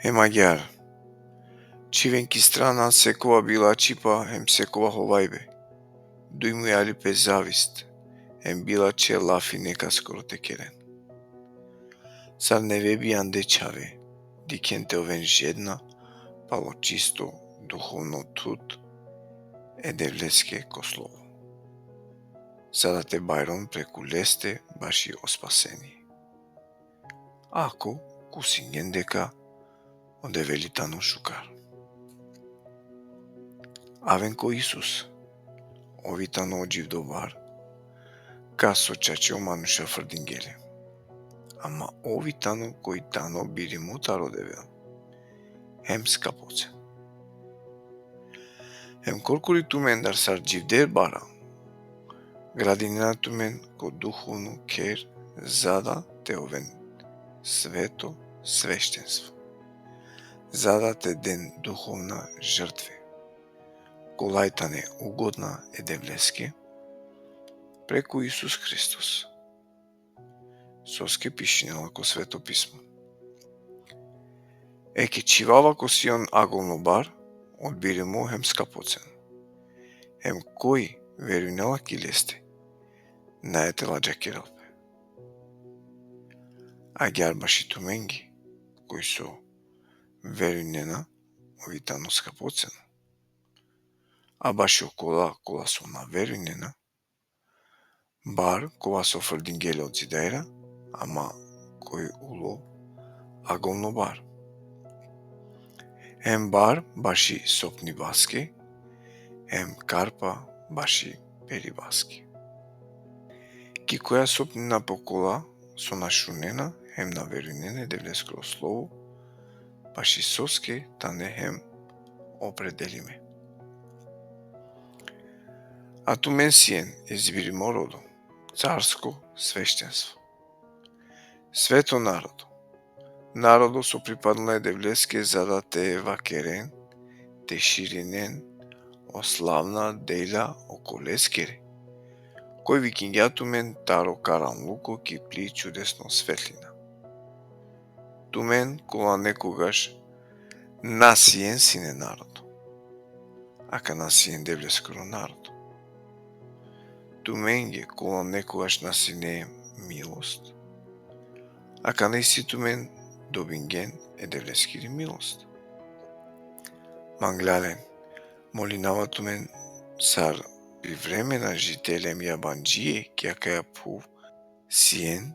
Емаѓар, чивенки страна секова била чипа, секова ховајбе. Дујму јали пе завист, била че лафи нека скоро те керен. Сар не веби анде чаве, дикенте овен жедна, пало чисто, духовно тут, девлеске ко слово. Сада те бајрон преку лесте баши оспасени. Ако кусинген дека одевелитано шукар. Авен ко Исус, овитано оджив добар, ка со чачео мануша фрдингеле. Ама овитано кој тано бири мутаро девел, скапоце. Коркули тумен дар сар дживдер бара, градинина тумен ко духовно кер зада те овен свето свештенство. Зада те ден духовна жртве, колајтане угодна девлеске, преку Исус Христос. Соске пишинела ко свето писмо. Ке чивава ко Сион аголно бар, одбире му скапоцен. Кој веруинела килесте, наетела джакералпе. Аѓар баши туменги, кој со веруинена овитано скапоцен. А баши окола со наверуинена, бар кова со фрдингеле од зидајра, ама кој уло аголно бар. Бар баши сопни баски, карпа баши пери баски. Ки која сопнина покола со нашунена, на веруинене девлескро слово, баши соске тане определиме. А тумен сиен избиримо родо, царско свештенство. Свето народо, народо со припаднале девлеске за да те вакерен, те ширинен, ославна дејла околескере, кој викингјатумен таро каран луко ки пли чудесно светлина. Тумен кола некогаш насиен сине народо, ака насиен девлескро народо. Тумен ге кола некогаш насине милост, ака не си тумен добинген девлескири милост. Манглален, молинава тумен сар при време на жителем јабанџие, кјака ја пу сиен,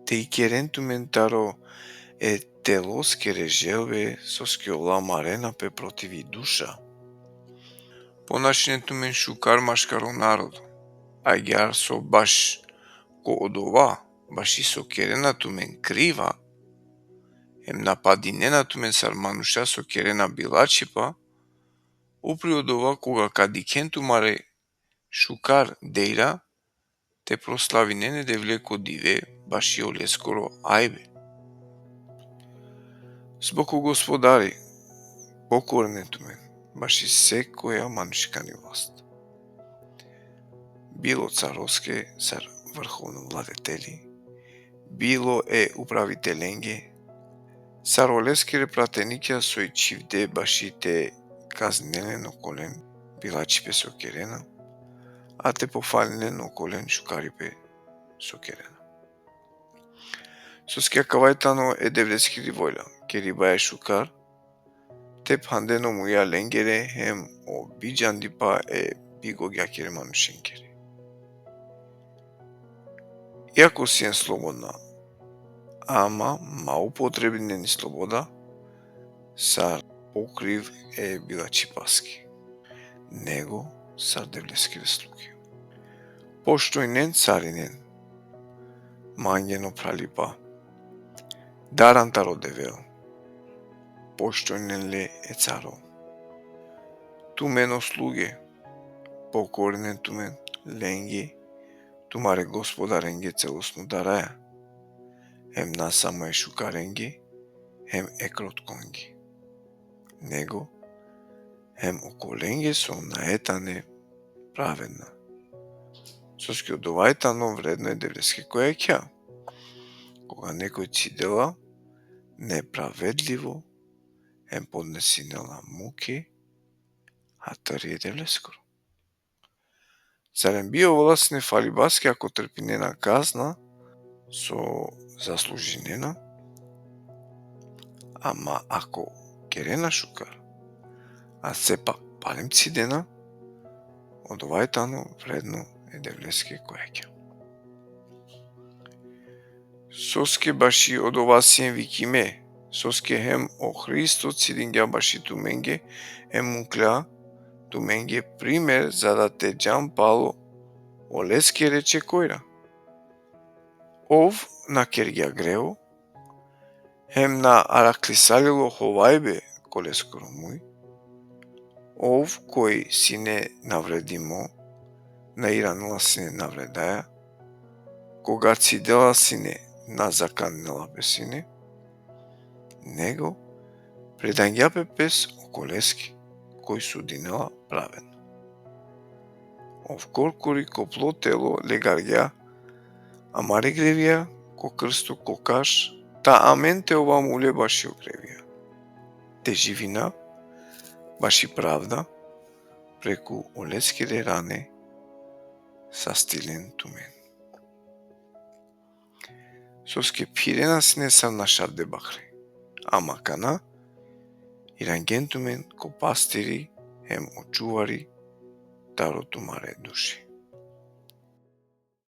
те и керен тумен таро телоскере желбе со скјола марена пе противи душа. Понашине тумен шукар машкаро народо, аѓар со баш ко од ова, баши со керена тумен крива, нападинена тумен сар мануша со керена билачипа, упри од ова кога кадикен тумаре шукар дејра, те прослави нене девлеко диве, баши олескоро ајбе. Збоку господари, покорен тумен, баши секоја манушкани власт. Било цароске, сар врховно владетели, било управителенге, сар олескере пратеникја сој чивде башите казнелен околен билачипе со керена, а те пофалилен околен шукарипе со керена. Со скјакавајтано девлескири војла, кери бај шукар, те пандено му ја ленгере обиджанди па биго гјакере манушенкере. Иако си слободна, ама употребни ни слобода, сар покрив билачипаски. Него сар девлескире слуги. Поштојнен царинен, мангено пралипа, дарантаро девел, поштојнен ле царо. Тумено слуге, покорнен тумен, ленги, тумаре господаренге целосно дараја, насамо шукаренге, кротконги. Него, околенге со наетане праведна. Со скјодовајтано вредно девлеске која ќе, кога некој цидела неправедливо ем поднесинела муки, а тари е девлескоро. Зарем био власне фалибаски ако трпинена казна, со заслужинена, ама ако керена шукар, а сепак палем цидена, од овајтано вредно е девлески којаќа. Соске баши од овасиен викиме, соске хем о Христо цидингја баши туменге, ем мукля туменге пример за да те џам пало олески рече којра. Ов на кергја грео, хем на араклисалило ховајбе колескоро муј, ов кој си не навредимо, на иранила си не навредаја, кога цидела си не назаканнела бесине, него предања пес околески, кој судинела праведно. Ов коркори копло тело легарја, амаре гревија, ко крсто кокаш, та аменте ова муле баши огревија. Те живина, баши правда, преку олескире ране, са стилен тумен. Соске пирена сне сам на шавде бахре, ама кана, иранген тумен ко пастири, хем очувари, даро тумаре души.